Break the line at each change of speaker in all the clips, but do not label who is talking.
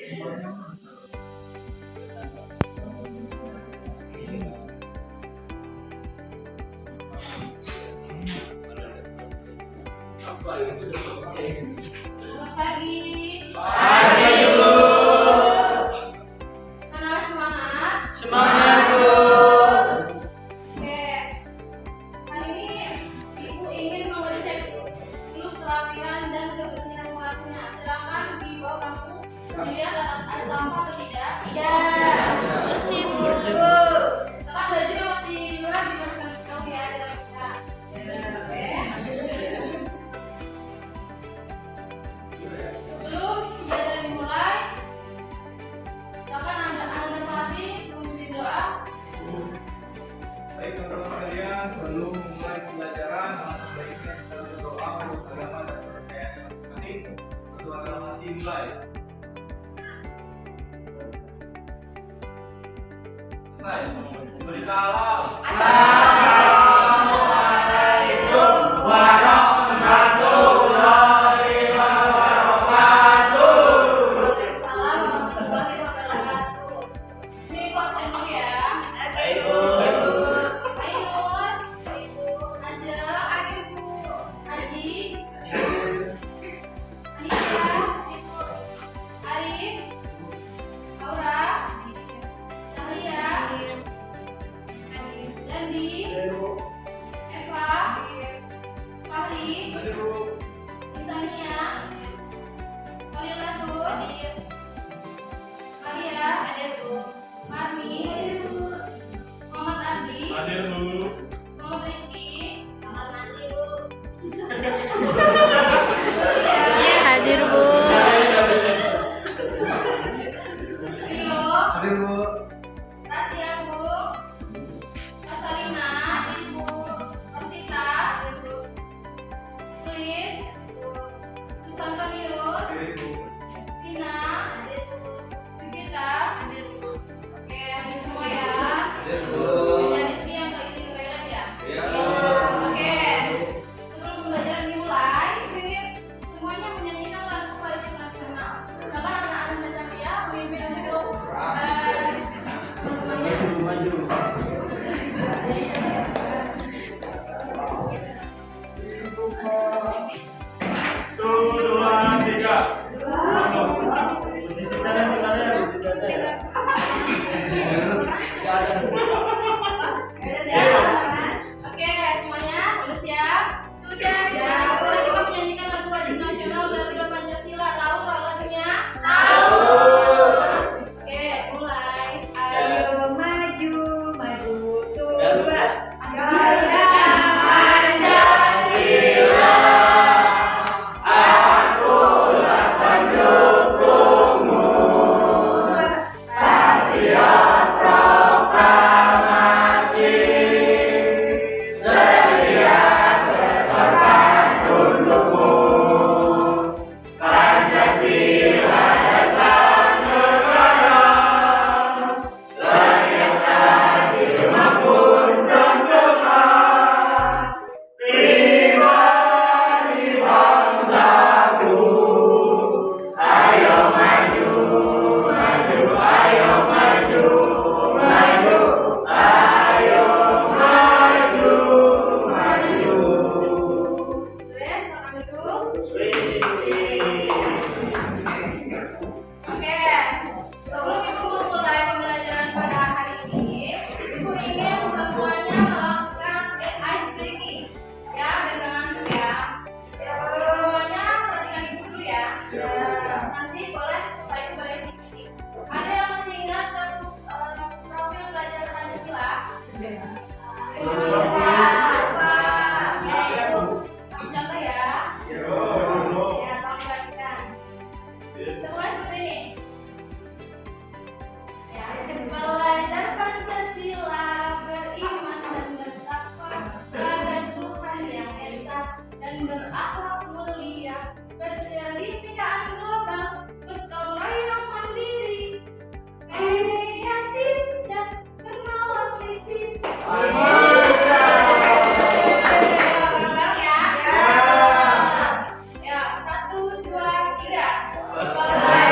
Selamat pagi.
Pagi, Bu.
Anak semangat.
Semangat, Bu.
Oke. Hari ini Ibu ingin mengecek dulu kerapihan dan kebersihan kelasnya. Silakan di bawah kamu dilihat ada sampah atau tidak? Tidak. Bersih, Bu. Setelah baju yang masih di luar dimasukkan ke kamu ya. Sebelum kegiatan dimulai, silakan anda tadi memimpin doa.
Baik teman-teman sekalian, sebelum memulai pembelajaran, sebaiknya kita berdoa untuk agama dan kepercayaan masing-masing. Untuk agama dimulai. Selesai. Beri salam.
Assalamualaikum warahmatullahi wabarakatuh.
Salam warahmatullahi wabarakatuh. Ini kok sendiri ya.
Baik, Bu.
Ainur, Najla, Ibu, Aji, Anissa, Arif, Aura, Cahaya, Dandi, Eva, Fahri, Insania, Khalilatul, Maria, Marni, Muhammad Ardi, Muhammad Rizky,
Hadir, Bu.
Rio,
Hadir, Bu.
Tasya, Bu, Rosalina, Ibu, Rosita, Tulis, Susantonius,
Hadir, Bu.
Tina, Vivita, oke, hadir semua ya.
Hadir, Bu.
Ada Rizky yang tak izin ke toilet ya.
Iya.
Oke, sebelum pembelajaran dimulai, ingin semuanya menyanyikan lagu wajib nasional. Silakan anak-anak dan Cahaya memimpin untuk
Satu, dua, tiga. Posisi tangan di mana ya?
Oke, semuanya sudah siap? Sudah. Ya, sekarang kita menyanyikan lagu wajib nasional Garuda Pancasila. Tahu lagunya? Tahu. Oke, mulai. Ayo maju, maju coba. Garuda Pancasila.
Akulah pendukungmu, patriot proklamasi, sedia berkorban untukmu. Pancasila dasar negara, lahirkan dimanapun sentosa. Pribadi bangsaku, ayo maju, maju, ayo maju, maju, ayo maju, maju.
Sudah, silakan duduk. Oke, sebelum Ibu memulai pembelajaran pada hari ini, Ibu ingin semuanya melakukan ice breaking, ya, dengan ya. Semuanya perhatikan Ibu dulu ya. Nanti boleh saya kembali dikit. Ada yang masih ingat profil pelajar Pancasila? Ya, Ibu kasih contoh ya. Ya, tolong perhatikan. Semua seperti ini. Ya, belajar Pancasila, beriman dan bertakwa pada Tuhan yang esa dan berakhlak mulia, berkebinekaan global, gotong royong mandiri, kreatif dan bernalar kritis. Ya, 1, 2, 3.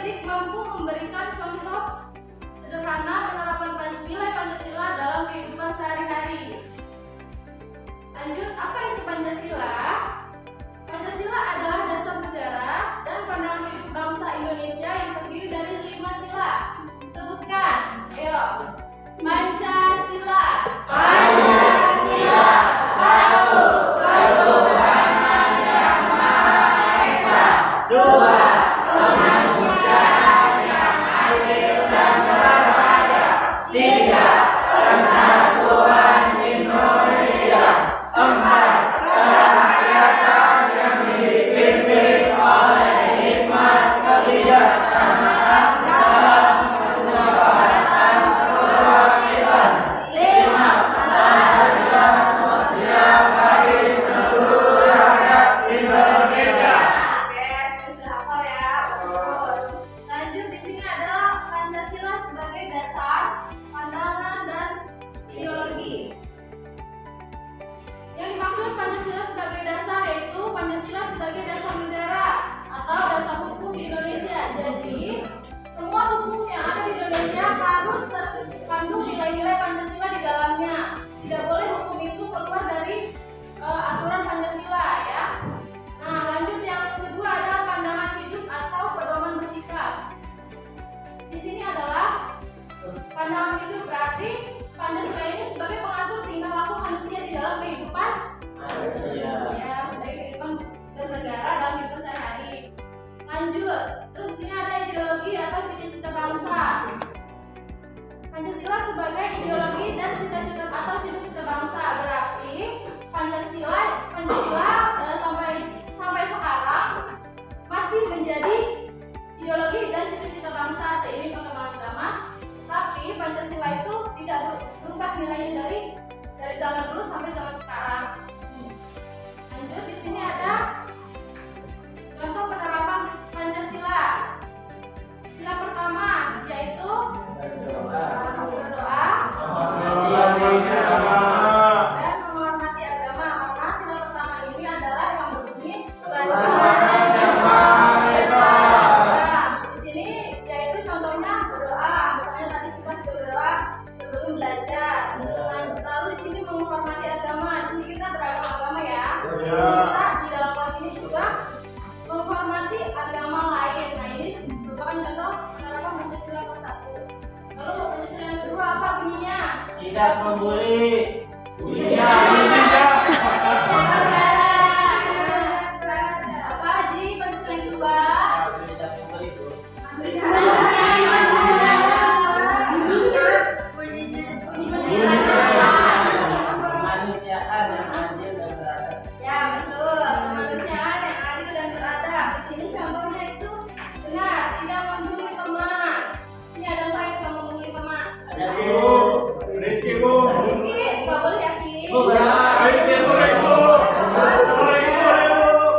didik mampu memberikan contoh sederhana penerapan nilai Pancasila dalam kehidupan sehari-hari. Lanjut, apa itu Pancasila? Pancasila adalah dasar negara dan pandangan hidup bangsa Indonesia yang terdiri dari 5 sila. Sebutkan, ayo. Pancasila.
Pancasila, satu, ketuhanan yang Maha Esa. Dua, kemanusiaan yang adil dan beradab. Tiga, persatuan Indonesia. Empat, kerakyatan yang dipimpin oleh hikmat kebijaksanaan dalam keselamatan perwakilan. Lima, keadilan sosial bagi seluruh rakyat Indonesia.
Oke, sudah hafal ya. Betul. Lanjut, di sini ada Pancasila sebagai dasar, pandangan, dan ideologi. Yang dimaksud Pancasila sebagai dasar yaitu Pancasila sebagai dasar negara atau dasar hukum di Indonesia. Jadi, semua hukum yang ada di Indonesia harus terkandung nilai-nilai Pancasila di dalamnya. Tidak boleh hukum itu keluar dari aturan Pancasila ya. Nah, lanjut yang kedua ada pandangan hidup atau pedoman bersikap. Di sini adalah pandangan hidup, berarti Pancasila ini sebagai pengatur tingkah laku manusia di dalam kehidupan ya, sebagai kehidupan bernegara dalam hidup sehari-hari. Lanjut, terus di sini ada ideologi atau cita-cita bangsa. Pancasila sebagai ideologi dan cita-cita atau cita-cita bangsa, berarti Pancasila sampai sekarang masih menjadi ideologi dan cita-cita bangsa seiring perkembangan zaman. Tapi Pancasila itu tidak berubah nilainya dari zaman dulu sampai zaman sekarang. Lanjut, di sini ada contoh penerapan Pancasila. Sila pertama yaitu berdoa dan menghormati agama. Karena sila pertama ini adalah yang berbunyi di sini yaitu contohnya berdoa. Misalnya tadi kita sudah berdoa sebelum belajar. Lalu di sini menghormati agama. Di sini kita beragama ya. Kita di dalam kelas ini juga menghormati agama lain. Nah, ini merupakan contoh penerapan Pancasila ke-1. Lalu Pancasila yang kedua apa bunyinya?
Tidak membuli.
Apa Haji Pancasila yang kedua?
Kemanusiaan yang adil dan beradab.
Ya betul, kemanusiaan yang adil dan beradab. Di sini contohnya itu benar, tidak membuli teman. Ini ada nggak yang suka membuli teman?
Ada
Rizky, Bu.
Rizky, nggak boleh ya Ki?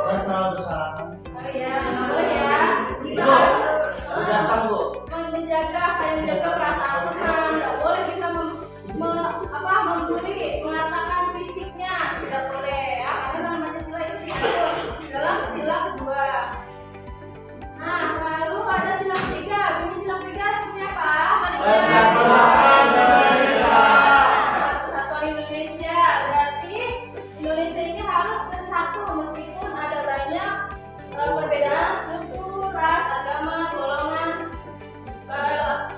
Saya selalu bersama.
Oh iya, nggak boleh ya. Kita harus
Datang, Bu.
menjaga perasaan teman. Nggak boleh kita membuli, mengatakan fisiknya, tidak boleh ya. Karena namanya sila itu diatur dalam sila kedua. Nah, lalu ada sila ketiga. Bunyi sila ketiga seperti apa?
Persatuan Indonesia.
Persatuan Indonesia. Berarti Indonesia ini harus bersatu meskipun ada banyak perbedaan suku, ras, agama, golongan.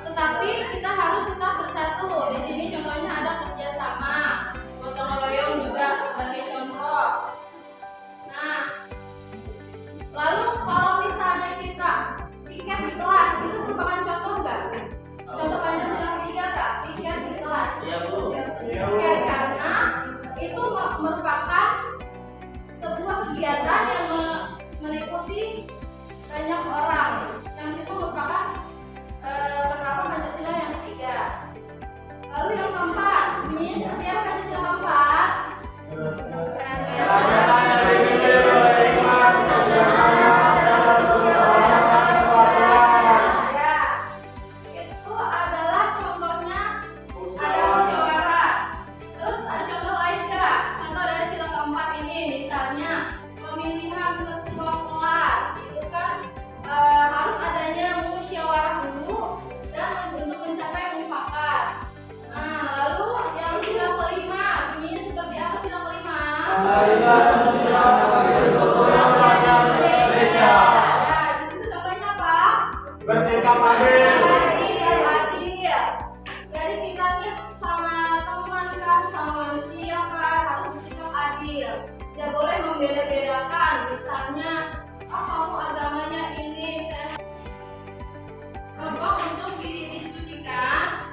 Tetapi kita harus tetap bersatu. Di sini contohnya ada kerjasama, gotong royong juga sebagai contoh. Nah, lalu kalau misalnya kita tiket di kelas itu merupakan contoh nggak? Contoh Pancasila Ya, di situ contohnya apa?
Bersikap adil.
Adil. Jadi kita nih sama teman kah, sama manusia kah, harus bersikap adil. Tidak boleh membeda-bedakan. Misalnya, kamu agamanya ini, saya kelompok untuk didiskusikan.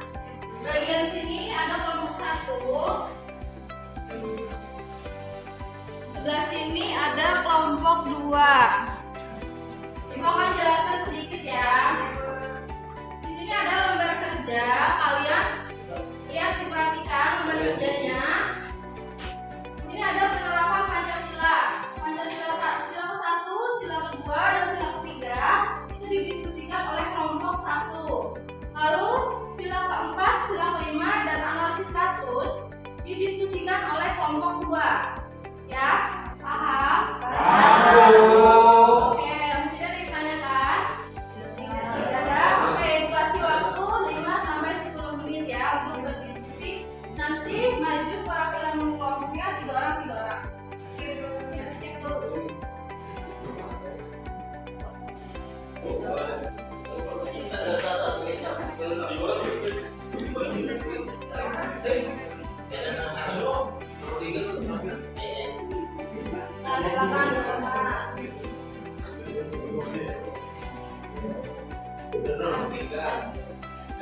Bagian sini ada kelompok 1. Sebelah sini ada kelompok 2. Ibu akan jelaskan sedikit ya. Di sini ada lembar kerja. Kalian lihat, diperhatikan lembar kerjanya. Di sini ada penerapan Pancasila. Pancasila sila ke-1, sila ke-2, dan sila ke-3 itu didiskusikan oleh kelompok 1. Lalu sila ke-4, sila ke-5, dan analisis kasus didiskusikan oleh kelompok 2. Ya, paham? Oke, masih ada yang ditanyakan? Ada. Oke, dikasih waktu 5 sampai 10 menit ya untuk berdiskusi. Nanti maju perwakilan kelompoknya 3 orang 3 orang. Ya, siap dulu. Nah, silakan, silakan.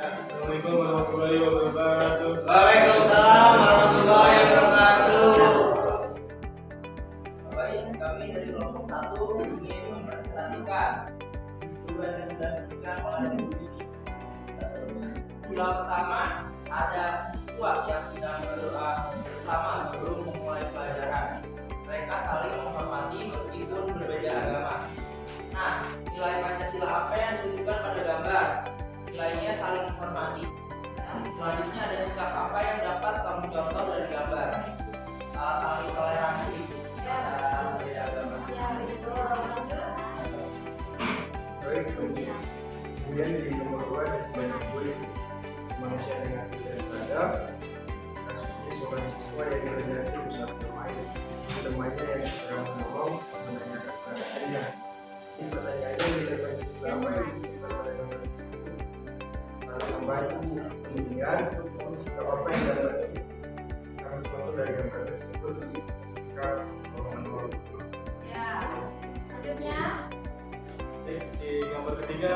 Assalamualaikum warahmatullahi wabarakatuh.
Waalaikumsalam warahmatullahi wabarakatuh. Bapak Ibu, kami dari kelompok 1 ingin mempresentasikan tugas yang sudah diberikan oleh Ibu Dini. Sila pertama, ada siswa yang sedang berdoa bersama sebelum memulai pelajaran. Mereka saling menghormati meskipun berbeda agama. Nah, nilai Pancasila apa yang ditunjukkan pada gambar? Nilainya saling menghormati. Selanjutnya ada sikap apa yang dapat kamu contoh dari gambar? Saling toleransi antara berbeda agama.
Ya, betul. Lanjut.
Baik, kemudian di nomor 2 ada sebanyak 2 manusia dengan tidak beradab. Kasusnya seorang siswa yang berjanji bisa bermain. Temannya yang sedang menolong menanyakan keadaannya. Ini pertanyaannya dilakukan berapa yang dibutuhkan pada gambar itu. Membantu kemudian sikap apa yang dapat kami contoh dari gambar tersebut. Sikap menolong.
Ya. Lanjutnya.
Di gambar ketiga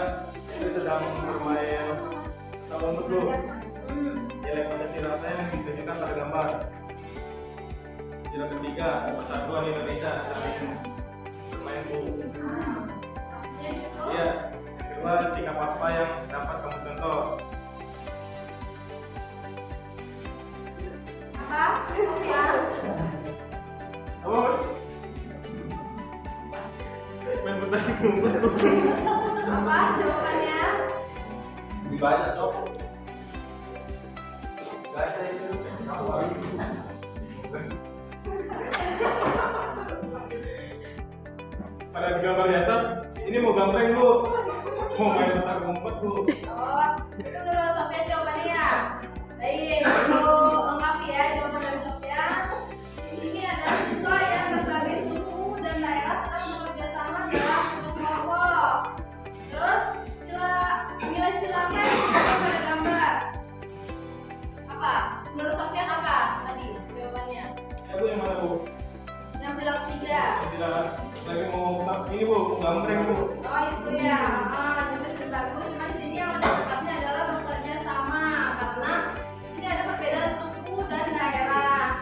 kita sedang bermain apa betul? Nilai Pancasila yang ditunjukkan pada gambar. Sila ketiga, persatuan Indonesia saling bermain bu.
Maksudnya cukup.
Iya. Kedua, sikap apa yang dapat kamu contoh?
Apa? Ya.
Apa? Main petasan kumpul.
Apa jawabannya?
Dibaca sob. Baca itu. Pada di gambar di atas, ini mau gambreng bu, mau main petak umpet bu.
Oh, itu menurut Sofian jawabannya ya. Baik, perlu lengkapi ya jawaban dari Sofian. Di sini ada siswa yang berbagai suku dan daerah sedang bekerja sama dalam tugas kelompok. Terus nilai silapnya yang diberikan pada gambar. Apa? Menurut Sofian apa tadi jawabannya?
Ya bu, yang mana bu?
Yang silap 3.
Tidak lagi mau ini bu, mau gambreng bu.
Oh itu ya, jadi sudah bagus. Cuma di sini yang lebih tepatnya adalah bekerja sama karena di sini ada perbedaan suku dan daerah.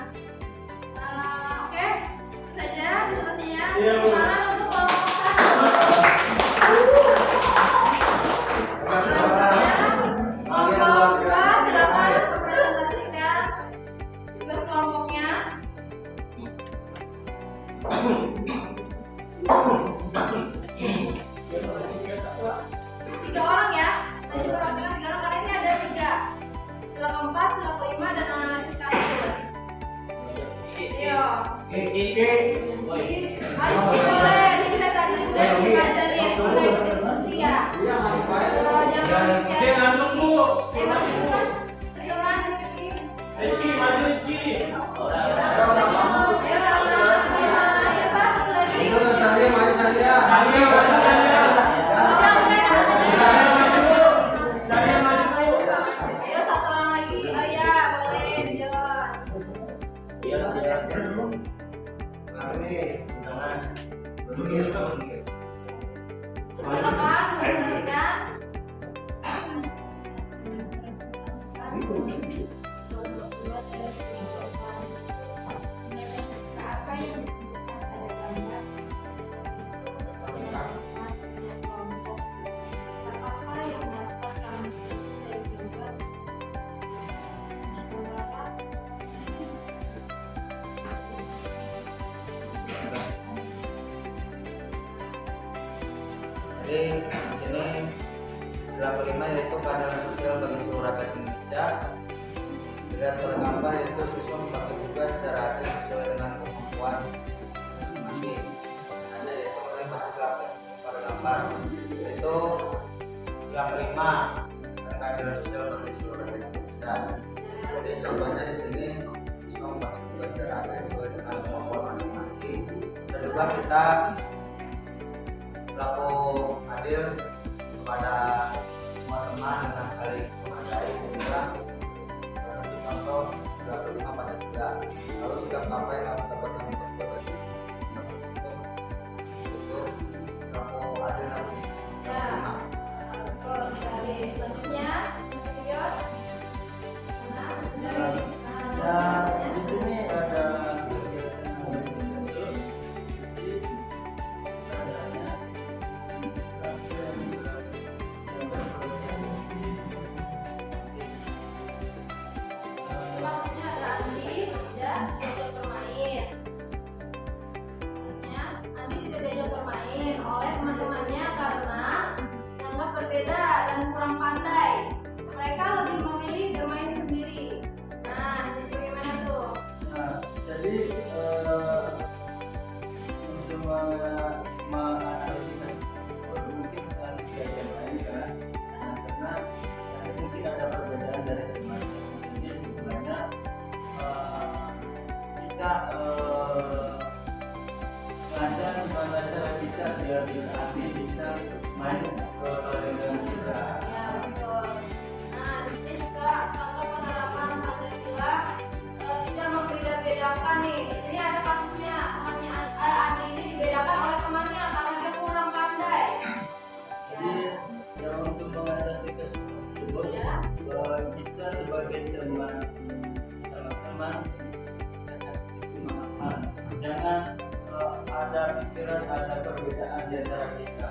Jadi di sini sila kelima yaitu keadilan sosial bagi seluruh rakyat Indonesia. Dilihat tergambar yaitu siswa membagi tugas secara adil sesuai dengan kemampuan masing-masing. Ada yaitu mulai pada sila tergambar yaitu sila kelima keadilan sosial bagi seluruh rakyat Indonesia. Jadi contohnya di sini siswa membagi tugas secara adil sesuai dengan kemampuan masing-masing. Kedua kita berlaku adil kepada semua teman dengan saling menghargai dan contoh sudah kelima pada juga lalu sikap apa yang harus dapatkan itu berlaku adil dan kelima.
Betul sekali. Selanjutnya, video.
Di sini ada
berbeda dan kurang pandai. Mereka lebih memilih bermain sendiri. Nah, jadi bagaimana tuh?
Jadi untuk menganalisis mungkin sekali diajar lain kan, karena mungkin ada perbedaan dari teman. Jadi sebenarnya kita belajar gimana cara kita biar bisa adil, bisa main dengan kita.
Ya, betul. Nah, di sini juga contoh penerapan Pancasila tidak membeda-bedakan nih. Di sini ada kasusnya temannya Andi ini dibedakan oleh temannya karena dia kurang pandai.
Jadi yang untuk mengatasi kasus tersebut, kita sebagai teman-teman jangan ada pikiran ada perbedaan di antara kita.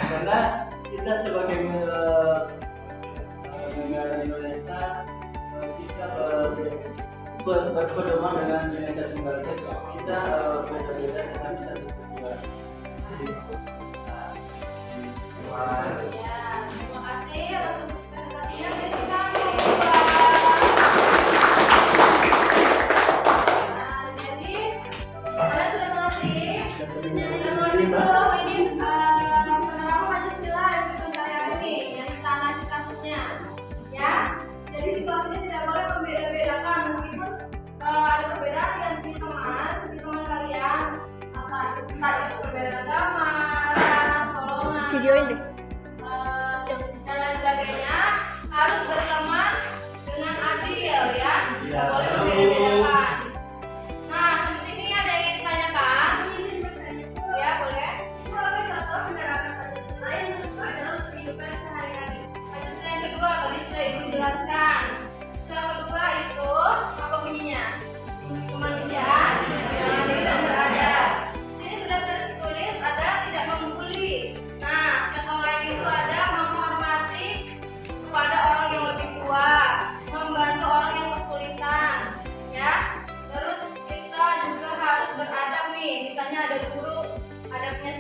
Karena kita sebagai negara Indonesia kita berpedoman dengan Bhinneka Tunggal Ika. Kita beda-beda dengan bisa diperjuangkan.
Ya, terima kasih atas presentasinya. Kita videoin deh. Dan lain sebagainya harus berteman dengan adil ya. Tidak boleh membeda-bedakan. Nah, di sini ada yang ditanyakan. Ya, boleh. Contoh penerapan Pancasila yang kedua dalam kehidupan sehari-hari. Pancasila yang kedua tadi sudah Ibu jelaskan. Yang kedua itu apa bunyinya? Kemanusiaan yang adil dan beradab. Sini sudah tertulis ada tidak membuli. Nah, contoh lain itu ada menghormati kepada orang yang lebih tua, membantu orang yang kesulitan, ya. Terus kita juga harus beradab nih. Misalnya ada guru, adabnya